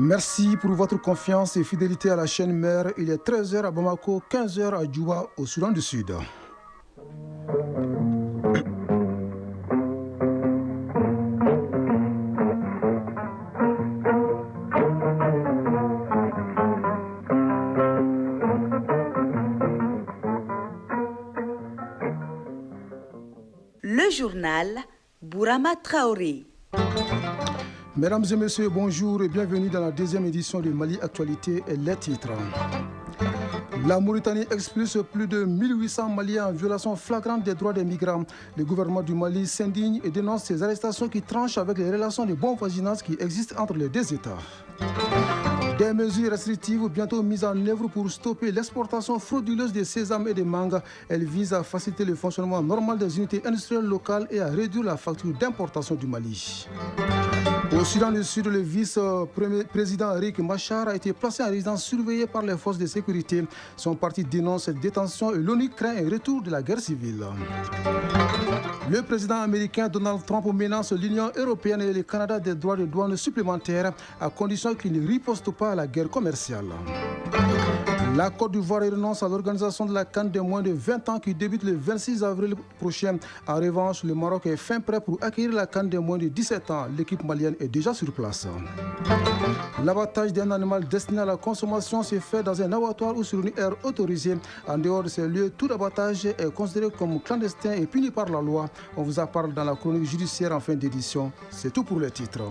Merci pour votre confiance et fidélité à la chaîne mère. Il est 13h à Bamako, 15h à Djouba, au Soudan du Sud. Le journal Bourama Traoré. Mesdames et messieurs, bonjour et bienvenue dans la deuxième édition de Mali Actualité et les titres. La Mauritanie expulse plus de 1800 Maliens en violation flagrante des droits des migrants. Le gouvernement du Mali s'indigne et dénonce ces arrestations qui tranchent avec les relations de bon voisinage qui existent entre les deux États. Des mesures restrictives bientôt mises en œuvre pour stopper l'exportation frauduleuse de sésame et de mangue. Elles visent à faciliter le fonctionnement normal des unités industrielles locales et à réduire la facture d'importation du Mali. Au Soudan du Sud, le vice-président Riek Machar a été placé en résidence surveillée par les forces de sécurité. Son parti dénonce cette détention et l'ONU craint un retour de la guerre civile. Le président américain Donald Trump menace l'Union européenne et le Canada des droits de douane supplémentaires à condition qu'ils ne ripostent pas à la guerre commerciale. La Côte d'Ivoire renonce à l'organisation de la CAN de moins de 20 ans qui débute le 26 avril prochain. En revanche, le Maroc est fin prêt pour accueillir la CAN de moins de 17 ans. L'équipe malienne est déjà sur place. L'abattage d'un animal destiné à la consommation se fait dans un abattoir ou sur une aire autorisée. En dehors de ces lieux, tout abattage est considéré comme clandestin et puni par la loi. On vous en parle dans la chronique judiciaire en fin d'édition. C'est tout pour les titres.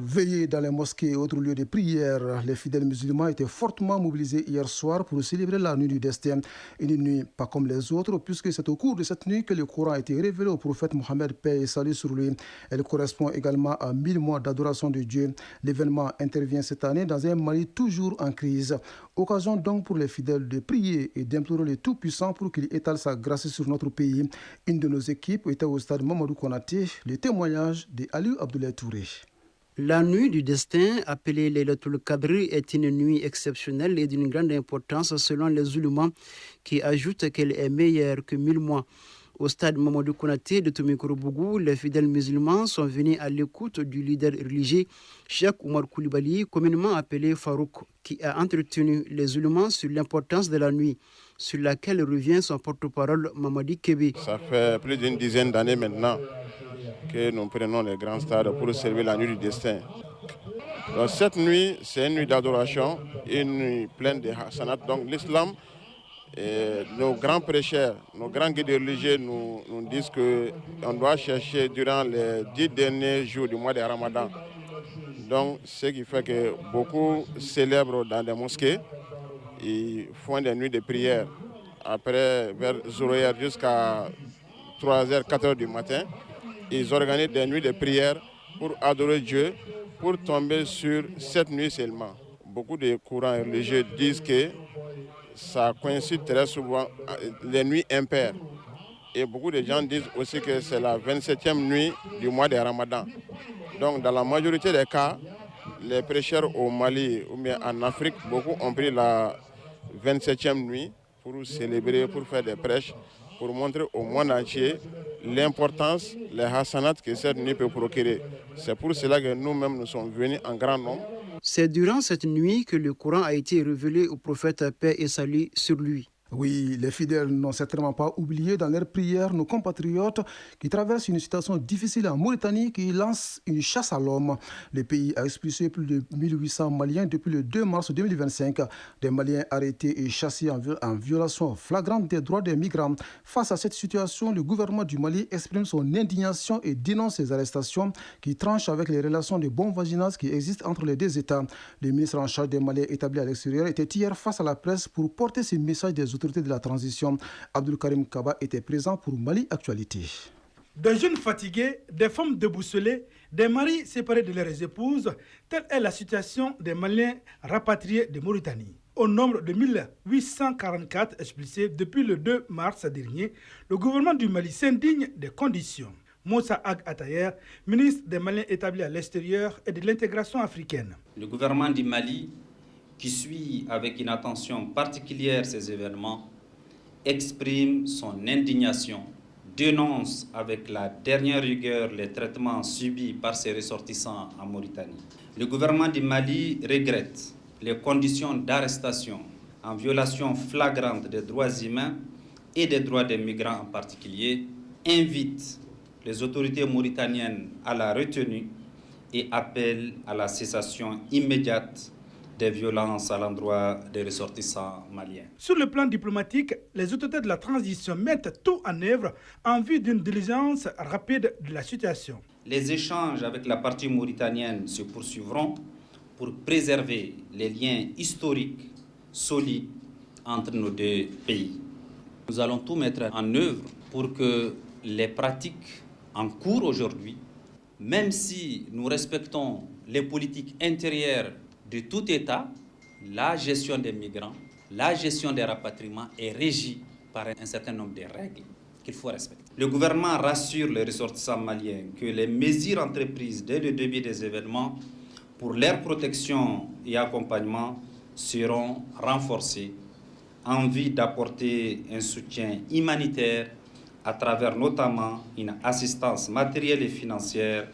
Veillés dans les mosquées et autres lieux de prière, les fidèles musulmans étaient fortement mobilisés hier soir pour célébrer la nuit du destin. Une nuit pas comme les autres, puisque c'est au cours de cette nuit que le Coran a été révélé au prophète Mohammed, paix et salut sur lui. Elle correspond également à 1000 mois d'adoration de Dieu. L'événement intervient cette année dans un Mali toujours en crise. Occasion donc pour les fidèles de prier et d'implorer le Tout-Puissant pour qu'il étale sa grâce sur notre pays. Une de nos équipes était au stade Mamadou Konaté, le témoignage d'Aliou Abdoulaye Touré. La nuit du destin, appelée Laylatul Qadr, est une nuit exceptionnelle et d'une grande importance selon les ulémas qui ajoutent qu'elle est meilleure que 1000 mois. Au stade Mamadou Konaté de Tomikorobougou, les fidèles musulmans sont venus à l'écoute du leader religieux Cheikh Oumar Koulibaly, communément appelé Farouk, qui a entretenu les ulémas sur l'importance de la nuit, sur laquelle revient son porte-parole Mamadi Kébé. Ça fait plus d'une dizaine d'années maintenant que nous prenons les grands stades pour célébrer la nuit du destin. Donc, cette nuit, c'est une nuit d'adoration, une nuit pleine de hasanat. Donc l'islam, nos grands prêcheurs, nos grands guides religieux nous disent qu'on doit chercher durant les 10 derniers jours du mois de Ramadan. Donc ce qui fait que beaucoup célèbrent dans des mosquées, ils font des nuits de prière. Après, vers Zoroyer jusqu'à 3h, 4h du matin, ils organisent des nuits de prière pour adorer Dieu, pour tomber sur cette nuit seulement. Beaucoup de courants religieux disent que ça coïncide très souvent les nuits impaires. Et beaucoup de gens disent aussi que c'est la 27e nuit du mois de Ramadan. Donc dans la majorité des cas, les prêcheurs au Mali ou bien en Afrique, beaucoup ont pris la 27e nuit pour célébrer, pour faire des prêches, pour montrer au monde entier l'importance, les hasanats que cette nuit peut procurer. C'est pour cela que nous-mêmes nous sommes venus en grand nombre. C'est durant cette nuit que le Coran a été révélé au prophète paix et salut sur lui. Oui, les fidèles n'ont certainement pas oublié dans leurs prières nos compatriotes qui traversent une situation difficile en Mauritanie, qui lance une chasse à l'homme. Le pays a expulsé plus de 1800 Maliens depuis le 2 mars 2025. Des Maliens arrêtés et chassés en violation flagrante des droits des migrants. Face à cette situation, le gouvernement du Mali exprime son indignation et dénonce ces arrestations qui tranchent avec les relations de bon voisinage qui existent entre les deux États. Le ministre en charge des Maliens établis à l'extérieur était hier face à la presse pour porter ces messages des autorités de la transition. Abdul Karim Kaba était présent pour Mali Actualité. Des jeunes fatigués, des femmes déboussolées, des maris séparés de leurs épouses, telle est la situation des Maliens rapatriés de Mauritanie. Au nombre de 1844 expulsés depuis le 2 mars dernier, le gouvernement du Mali s'indigne des conditions. Moussa Ag Atayer, ministre des Maliens établis à l'extérieur et de l'intégration africaine. Le gouvernement du Mali, qui suit avec une attention particulière ces événements, exprime son indignation dénonce avec la dernière rigueur les traitements subis par ses ressortissants en Mauritanie. Le gouvernement du Mali regrette les conditions d'arrestation en violation flagrante des droits humains et des droits des migrants en particulier, invite les autorités mauritaniennes à la retenue et appelle à la cessation immédiate des violences à l'endroit des ressortissants maliens. Sur le plan diplomatique, les autorités de la transition mettent tout en œuvre en vue d'une diligence rapide de la situation. Les échanges avec la partie mauritanienne se poursuivront pour préserver les liens historiques solides entre nos deux pays. Nous allons tout mettre en œuvre pour que les pratiques en cours aujourd'hui, même si nous respectons les politiques intérieures de tout État, la gestion des migrants, la gestion des rapatriements est régie par un certain nombre de règles qu'il faut respecter. Le gouvernement rassure les ressortissants maliens que les mesures entreprises dès le début des événements pour leur protection et accompagnement seront renforcées en vue d'apporter un soutien humanitaire à travers notamment une assistance matérielle et financière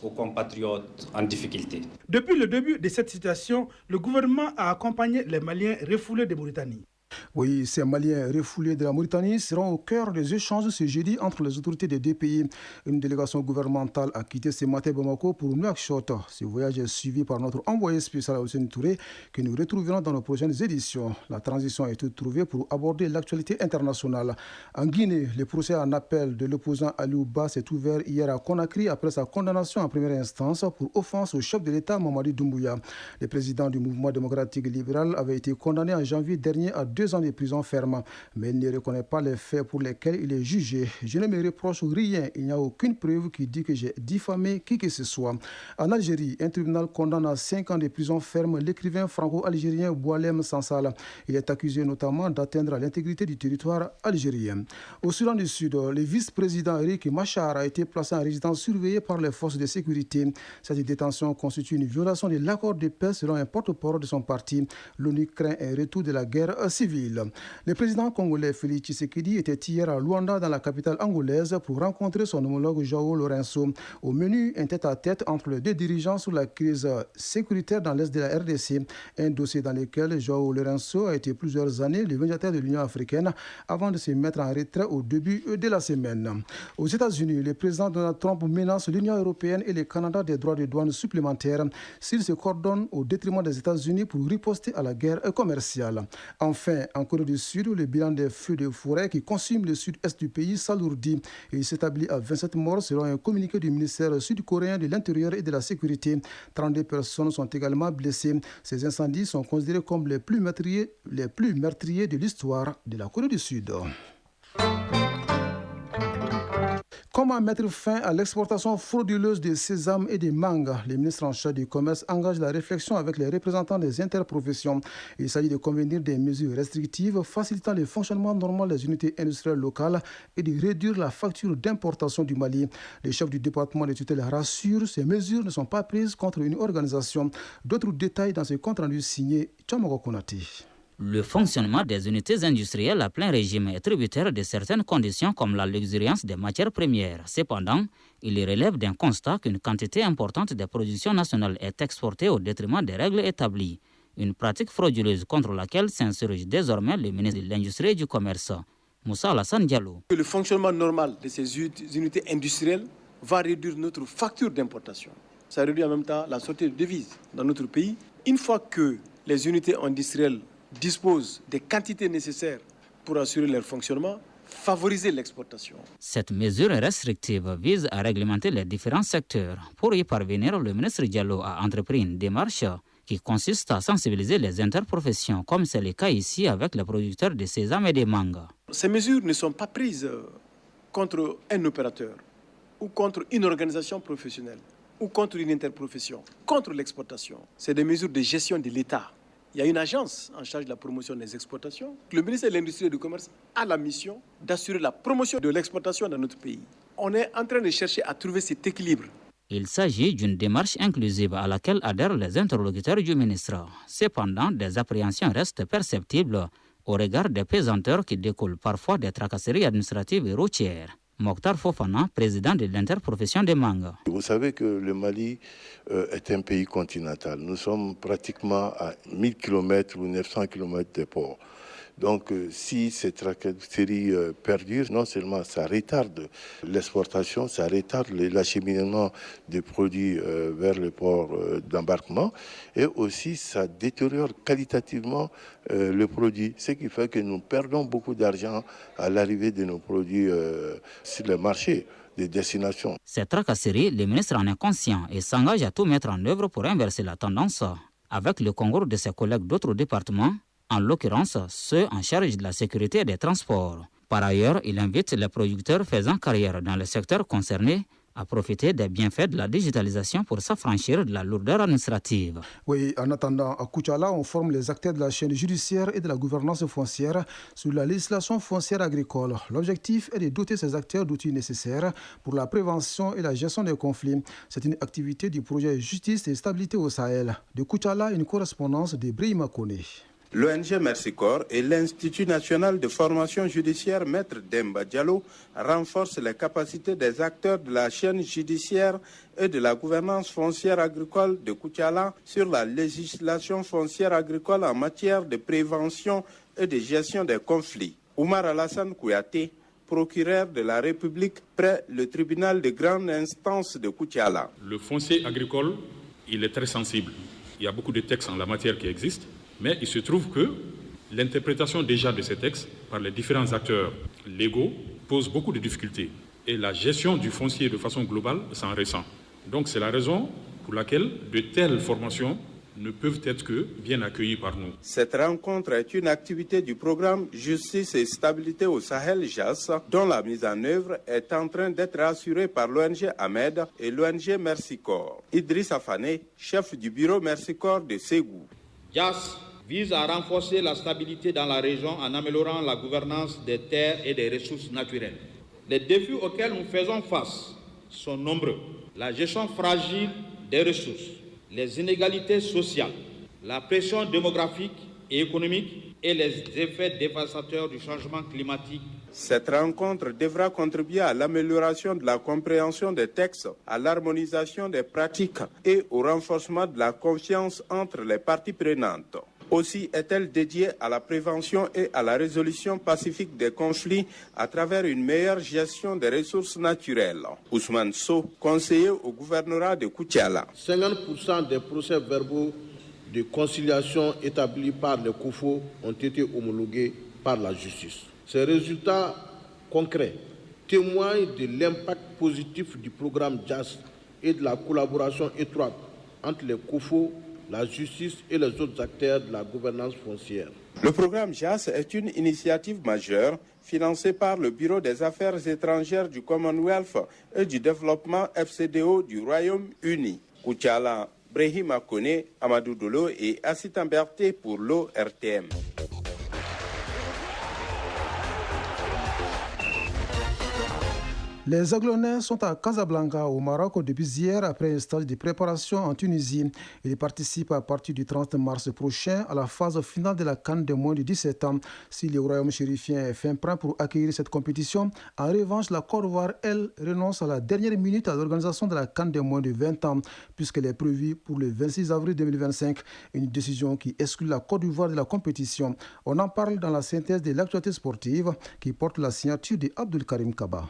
aux compatriotes en difficulté. Depuis le début de cette situation, le gouvernement a accompagné les Maliens refoulés de Mauritanie. Oui, ces Maliens refoulés de la Mauritanie seront au cœur des échanges ce jeudi entre les autorités des deux pays. Une délégation gouvernementale a quitté ce matin Bamako pour Nouakchott. Ce voyage est suivi par notre envoyé spécial Hussein Touré que nous retrouverons dans nos prochaines éditions. La transition a été trouvée pour aborder l'actualité internationale. En Guinée, le procès en appel de l'opposant Aliou Ba s'est ouvert hier à Conakry après sa condamnation en première instance pour offense au chef de l'État Mamadi Doumbouya. Le président du mouvement démocratique libéral avait été condamné en janvier dernier à 2 ans de prison ferme, mais il ne reconnaît pas les faits pour lesquels il est jugé. Je ne me reproche rien, il n'y a aucune preuve qui dit que j'ai diffamé qui que ce soit. En Algérie, un tribunal condamne à 5 ans de prison ferme l'écrivain franco-algérien Boualem Sansal. Il est accusé notamment d'atteindre à l'intégrité du territoire algérien. Au Soudan du Sud, le vice-président Riek Machar a été placé en résidence surveillée par les forces de sécurité. Cette détention constitue une violation de l'accord de paix selon un porte-parole de son parti. L'ONU craint un retour de la guerre civile. Le président congolais Félix Tshisekedi était hier à Luanda, dans la capitale angolaise, pour rencontrer son homologue João Lourenço. Au menu, un tête-à-tête entre les deux dirigeants sur la crise sécuritaire dans l'est de la RDC, un dossier dans lequel João Lourenço a été plusieurs années le médiateur de l'Union africaine avant de se mettre en retrait au début de la semaine. Aux États-Unis, le président Donald Trump menace l'Union européenne et le Canada des droits de douane supplémentaires s'ils se coordonnent au détriment des États-Unis pour riposter à la guerre commerciale. Enfin, en Corée du Sud, le bilan des feux de forêt qui consument le sud-est du pays s'alourdit et il s'établit à 27 morts selon un communiqué du ministère sud-coréen de l'Intérieur et de la Sécurité. 32 personnes sont également blessées. Ces incendies sont considérés comme les plus meurtriers de l'histoire de la Corée du Sud. Comment mettre fin à l'exportation frauduleuse de sésame et de mangue? Le ministre en charge du commerce engage la réflexion avec les représentants des interprofessions. Il s'agit de convenir des mesures restrictives facilitant le fonctionnement normal des unités industrielles locales et de réduire la facture d'importation du Mali. Le chef du département de tutelle rassure, ces mesures ne sont pas prises contre une organisation. D'autres détails dans ce compte-rendu signé Tchamogo Konati. Le fonctionnement des unités industrielles à plein régime est tributaire de certaines conditions comme la luxuriance des matières premières. Cependant, il relève d'un constat qu'une quantité importante des productions nationales est exportée au détriment des règles établies. Une pratique frauduleuse contre laquelle s'insurge désormais le ministre de l'Industrie et du Commerce, Moussa Alassane Diallo. Le fonctionnement normal de ces unités industrielles va réduire notre facture d'importation. Ça réduit en même temps la sortie de devises dans notre pays. Une fois que les unités industrielles disposent des quantités nécessaires pour assurer leur fonctionnement, favoriser l'exportation. Cette mesure restrictive vise à réglementer les différents secteurs. Pour y parvenir, le ministre Diallo a entrepris une démarche qui consiste à sensibiliser les interprofessions, comme c'est le cas ici avec les producteurs de sésame et de mangue. Ces mesures ne sont pas prises contre un opérateur ou contre une organisation professionnelle ou contre une interprofession, contre l'exportation. C'est des mesures de gestion de l'État. Il y a une agence en charge de la promotion des exportations. Le ministère de l'Industrie et du Commerce a la mission d'assurer la promotion de l'exportation dans notre pays. On est en train de chercher à trouver cet équilibre. Il s'agit d'une démarche inclusive à laquelle adhèrent les interlocuteurs du ministre. Cependant, des appréhensions restent perceptibles au regard des pesanteurs qui découlent parfois des tracasseries administratives et routières. Mokhtar Fofana, président de l'interprofession des mangues. Vous savez que le Mali est un pays continental. Nous sommes pratiquement à 1000 km ou 900 km des ports. Donc si cette tracasserie perdure, non seulement ça retarde l'exportation, ça retarde l'acheminement des produits vers le port d'embarquement et aussi ça détériore qualitativement le produit, ce qui fait que nous perdons beaucoup d'argent à l'arrivée de nos produits sur le marché des destinations. Cette tracasserie, le ministre en est conscient et s'engage à tout mettre en œuvre pour inverser la tendance avec le concours de ses collègues d'autres départements, en l'occurrence ceux en charge de la sécurité et des transports. Par ailleurs, il invite les producteurs faisant carrière dans le secteur concerné à profiter des bienfaits de la digitalisation pour s'affranchir de la lourdeur administrative. Oui, en attendant, à Koutiala, on forme les acteurs de la chaîne judiciaire et de la gouvernance foncière sur la législation foncière agricole. L'objectif est de doter ces acteurs d'outils nécessaires pour la prévention et la gestion des conflits. C'est une activité du projet Justice et Stabilité au Sahel. De Koutiala, une correspondance de Brahima Kone. L'ONG Merci Corps et l'Institut national de formation judiciaire Maître Demba Diallo renforcent les capacités des acteurs de la chaîne judiciaire et de la gouvernance foncière agricole de Koutiala sur la législation foncière agricole en matière de prévention et de gestion des conflits. Oumar Alassane Kouyaté, procureur de la République près le tribunal de grande instance de Koutiala. Le foncier agricole, il est très sensible. Il y a beaucoup de textes en la matière qui existent. Mais il se trouve que l'interprétation déjà de ces textes par les différents acteurs légaux pose beaucoup de difficultés. Et la gestion du foncier de façon globale s'en ressent. Donc c'est la raison pour laquelle de telles formations ne peuvent être que bien accueillies par nous. Cette rencontre est une activité du programme Justice et Stabilité au Sahel JAS, dont la mise en œuvre est en train d'être assurée par l'ONG Ahmed et l'ONG Merci Corps. Idriss Afane, chef du bureau Merci Corps de Ségou. JAS vise à renforcer la stabilité dans la région en améliorant la gouvernance des terres et des ressources naturelles. Les défis auxquels nous faisons face sont nombreux. La gestion fragile des ressources, les inégalités sociales, la pression démographique et économique et les effets dévastateurs du changement climatique. Cette rencontre devra contribuer à l'amélioration de la compréhension des textes, à l'harmonisation des pratiques et au renforcement de la confiance entre les parties prenantes. Aussi est-elle dédiée à la prévention et à la résolution pacifique des conflits à travers une meilleure gestion des ressources naturelles. Ousmane Sow, conseiller au gouvernorat de Koutiala. 50% des procès-verbaux de conciliation établis par les COFO ont été homologués par la justice. Ces résultats concrets témoignent de l'impact positif du programme JAS et de la collaboration étroite entre les COFO, la justice et les autres acteurs de la gouvernance foncière. Le programme JAS est une initiative majeure financée par le Bureau des Affaires étrangères du Commonwealth et du développement FCDO du Royaume-Uni. Koutiala, Brahima Kone, Amadou Dolo et Assita Berté pour l'ORTM. Les Aiglonnais sont à Casablanca, au Maroc, depuis hier, après un stage de préparation en Tunisie. Ils participent à partir du 30 mars prochain à la phase finale de la CAN de moins de 17 ans. Si le royaume chérifien est fin prêt pour accueillir cette compétition, en revanche, la Côte d'Ivoire, elle, renonce à la dernière minute à l'organisation de la CAN de moins de 20 ans, puisqu'elle est prévue pour le 26 avril 2025. Une décision qui exclut la Côte d'Ivoire de la compétition. On en parle dans la synthèse de l'actualité sportive qui porte la signature de Abdul Karim Kaba.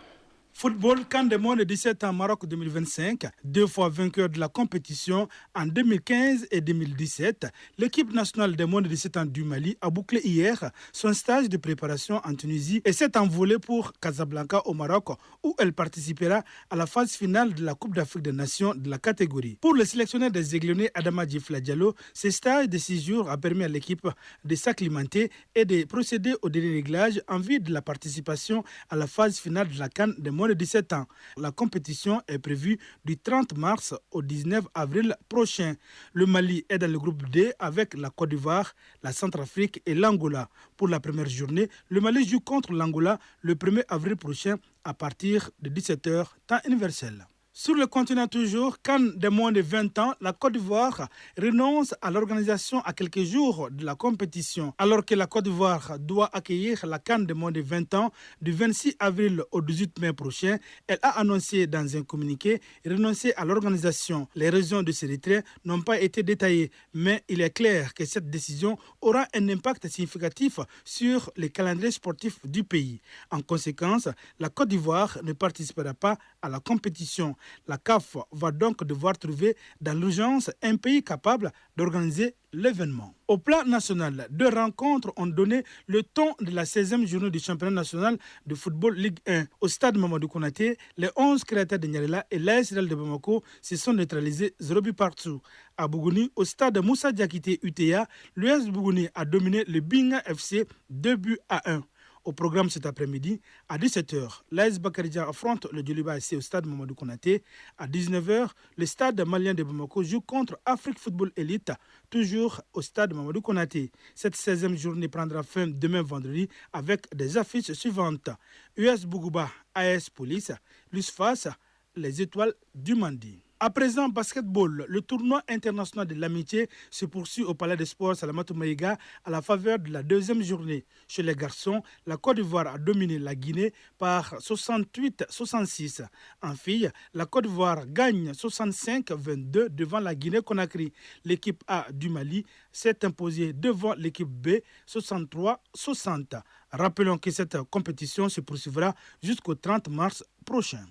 Football, CAN de moins de 17 ans Maroc 2025, 2 fois vainqueur de la compétition en 2015 et 2017, l'équipe nationale de moins de 17 ans du Mali a bouclé hier son stage de préparation en Tunisie et s'est envolée pour Casablanca au Maroc où elle participera à la phase finale de la Coupe d'Afrique des Nations de la catégorie. Pour le sélectionneur des Aiglonnais Adama Djifla Diallo, ce stage de 6 jours a permis à l'équipe de s'acclimater et de procéder au dernier réglage en vue de la participation à la phase finale de la CAN de moins de 17 ans. La compétition est prévue du 30 mars au 19 avril prochain. Le Mali est dans le groupe D avec la Côte d'Ivoire, la Centrafrique et l'Angola. Pour la première journée, le Mali joue contre l'Angola le 1er avril prochain à partir de 17h, temps universel. Sur le continent toujours, CAN de moins de 20 ans, la Côte d'Ivoire renonce à l'organisation à quelques jours de la compétition. Alors que la Côte d'Ivoire doit accueillir la CAN de moins de 20 ans du 26 avril au 18 mai prochain, elle a annoncé dans un communiqué renoncer à l'organisation. Les raisons de ce retrait n'ont pas été détaillées, mais il est clair que cette décision aura un impact significatif sur les calendriers sportifs du pays. En conséquence, la Côte d'Ivoire ne participera pas à la compétition. La CAF va donc devoir trouver dans l'urgence un pays capable d'organiser l'événement. Au plan national, 2 rencontres ont donné le ton de la 16e journée du championnat national de football Ligue 1. Au stade Mamadou Konaté, les 11 créateurs de Niarela et l'AS Real de Bamako se sont neutralisés 0 but partout. À Bougouni, au stade Moussa Diakité UTA, l'US Bougouni a dominé le Binga FC 2 buts à 1. Au programme cet après-midi, à 17h, l'AS Bakaridja affronte le Djoliba SC au stade Mamadou Konaté. À 19h, le stade malien de Bamako joue contre Afrique Football Elite, toujours au stade Mamadou Konaté. Cette 16e journée prendra fin demain vendredi avec des affiches suivantes. US Bougouba, AS Police, l'USFAS, les Étoiles du Mandi. À présent, basketball, le tournoi international de l'amitié se poursuit au Palais des Sports Salamatou Maïga à la faveur de la 2e journée. Chez les garçons, la Côte d'Ivoire a dominé la Guinée par 68-66. En filles, la Côte d'Ivoire gagne 65-22 devant la Guinée-Conakry. L'équipe A du Mali s'est imposée devant l'équipe B 63-60. Rappelons que cette compétition se poursuivra jusqu'au 30 mars prochain.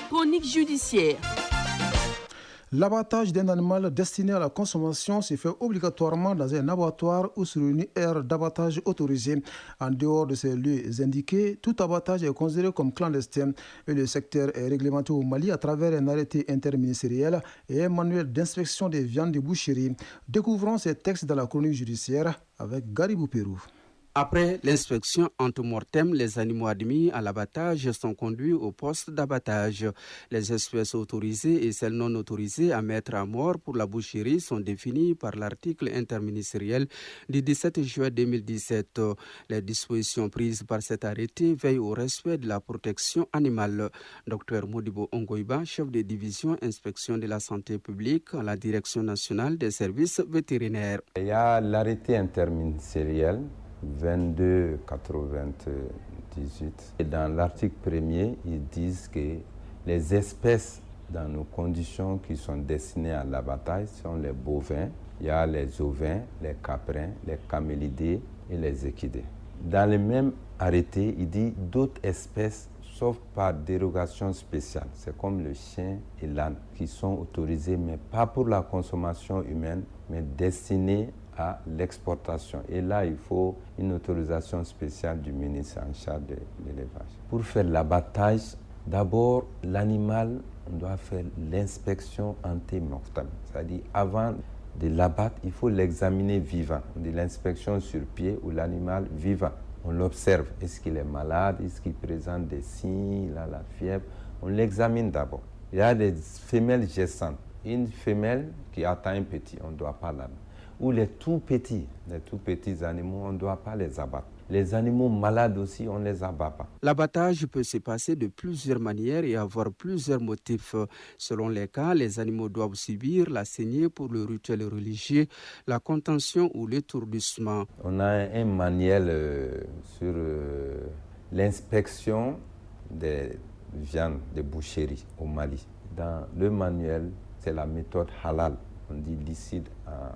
Chronique judiciaire. L'abattage d'un animal destiné à la consommation se fait obligatoirement dans un abattoir ou sur une aire d'abattage autorisée. En dehors de ces lieux indiqués, tout abattage est considéré comme clandestin et le secteur est réglementé au Mali à travers un arrêté interministériel et un manuel d'inspection des viandes de boucherie. Découvrons ces textes dans la chronique judiciaire avec Garibou Pérou. Après l'inspection ante-mortem, les animaux admis à l'abattage sont conduits au poste d'abattage. Les espèces autorisées et celles non autorisées à mettre à mort pour la boucherie sont définies par l'article interministériel du 17 juin 2017. Les dispositions prises par cet arrêté veillent au respect de la protection animale. Dr Modibo Ongoiba, chef de division inspection de la santé publique à la Direction nationale des services vétérinaires. Il y a l'arrêté interministériel 22/98. Et dans l'article 1er, ils disent que les espèces dans nos conditions qui sont destinées à l'abattage sont les bovins, il y a les ovins, les caprins, les camélidés et les équidés. Dans le même arrêté, il dit d'autres espèces sauf par dérogation spéciale. C'est comme le chien et l'âne qui sont autorisés, mais pas pour la consommation humaine, mais destinés à l'exportation. Et là, il faut une autorisation spéciale du ministre en charge de l'élevage. Pour faire l'abattage, d'abord, l'animal, on doit faire l'inspection ante-mortem. C'est-à-dire, avant de l'abattre, il faut l'examiner vivant. On dit l'inspection sur pied ou l'animal vivant. On l'observe. Est-ce qu'il est malade? Est-ce qu'il présente des signes? Il a la fièvre? On l'examine d'abord. Il y a des femelles gestantes. Une femelle qui attend un petit, on ne doit pas l'abattre. Ou les tout petits animaux, on ne doit pas les abattre. Les animaux malades aussi, on ne les abat pas. L'abattage peut se passer de plusieurs manières et avoir plusieurs motifs. Selon les cas, les animaux doivent subir la saignée pour le rituel religieux, la contention ou l'étourdissement. On a un manuel sur l'inspection des viandes de boucherie au Mali. Dans le manuel, c'est la méthode halal. On dit licite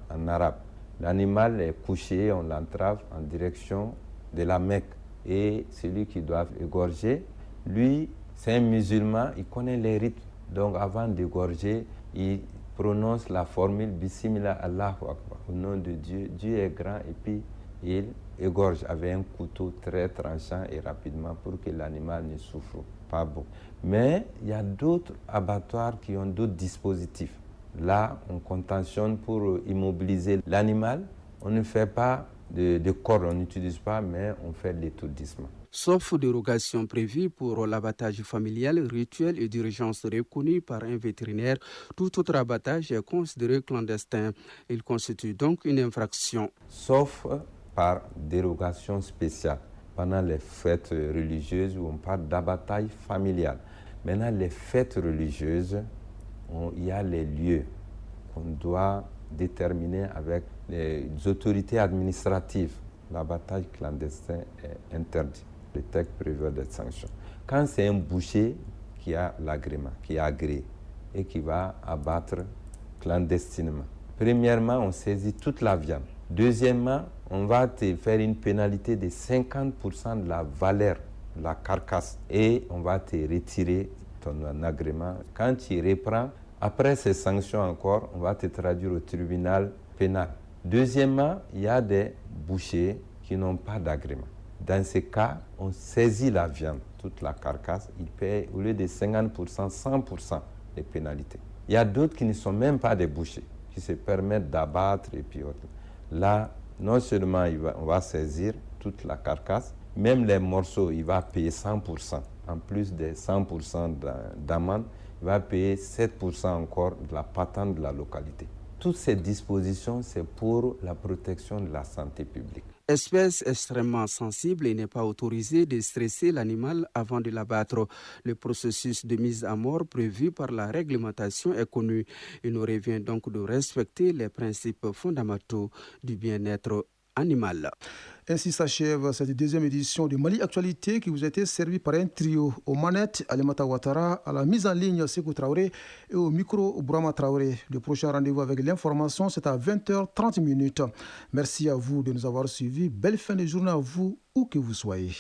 en arabe. L'animal est couché, on l'entrave en direction de la Mecque. Et celui qui doit égorger, lui, c'est un musulman, il connaît les rites. Donc avant d'égorger, il prononce la formule Bismillah Allahu Akbar. Au nom de Dieu, Dieu est grand et puis il égorge avec un couteau très tranchant et rapidement pour que l'animal ne souffre pas beaucoup. Mais il y a d'autres abattoirs qui ont d'autres dispositifs. Là, on contentionne pour immobiliser l'animal. On ne fait pas de corde, on n'utilise pas, mais on fait de l'étourdissement. Sauf dérogation prévue pour l'abattage familial, rituel et d'urgence reconnu par un vétérinaire, tout autre abattage est considéré clandestin. Il constitue donc une infraction. Sauf par dérogation spéciale. Pendant les fêtes religieuses où on parle d'abattage familial. Maintenant, les fêtes religieuses, il y a les lieux qu'on doit déterminer avec les autorités administratives. L'abattage clandestin est interdit. Le texte prévoit des sanctions. Quand c'est un boucher qui a l'agrément, qui est agréé et qui va abattre clandestinement, premièrement, on saisit toute la viande. Deuxièmement, on va te faire une pénalité de 50% de la valeur de la carcasse et on va te retirer ton agrément. Quand tu reprends, après ces sanctions encore, on va te traduire au tribunal pénal. Deuxièmement, il y a des bouchers qui n'ont pas d'agrément. Dans ces cas, on saisit la viande, toute la carcasse, ils payent au lieu de 50%, 100% des pénalités. Il y a d'autres qui ne sont même pas des bouchers, qui se permettent d'abattre et puis autres. Là, non seulement on va saisir toute la carcasse, même les morceaux, il va payer 100%. En plus des 100% d'amende, il va payer 7% encore de la patente de la localité. Toutes ces dispositions, c'est pour la protection de la santé publique. Espèce extrêmement sensible, il n'est pas autorisé de stresser l'animal avant de l'abattre. Le processus de mise à mort prévu par la réglementation est connu. Il nous revient donc de respecter les principes fondamentaux du bien-être animal. Ainsi s'achève cette deuxième édition de Mali Actualité qui vous a été servie par un trio. Aux manettes, Alimata Ouattara, à la mise en ligne, Sékou Traoré et au micro, Bourama Traoré. Le prochain rendez-vous avec l'information, c'est à 20h30. Merci à vous de nous avoir suivis. Belle fin de journée à vous, où que vous soyez.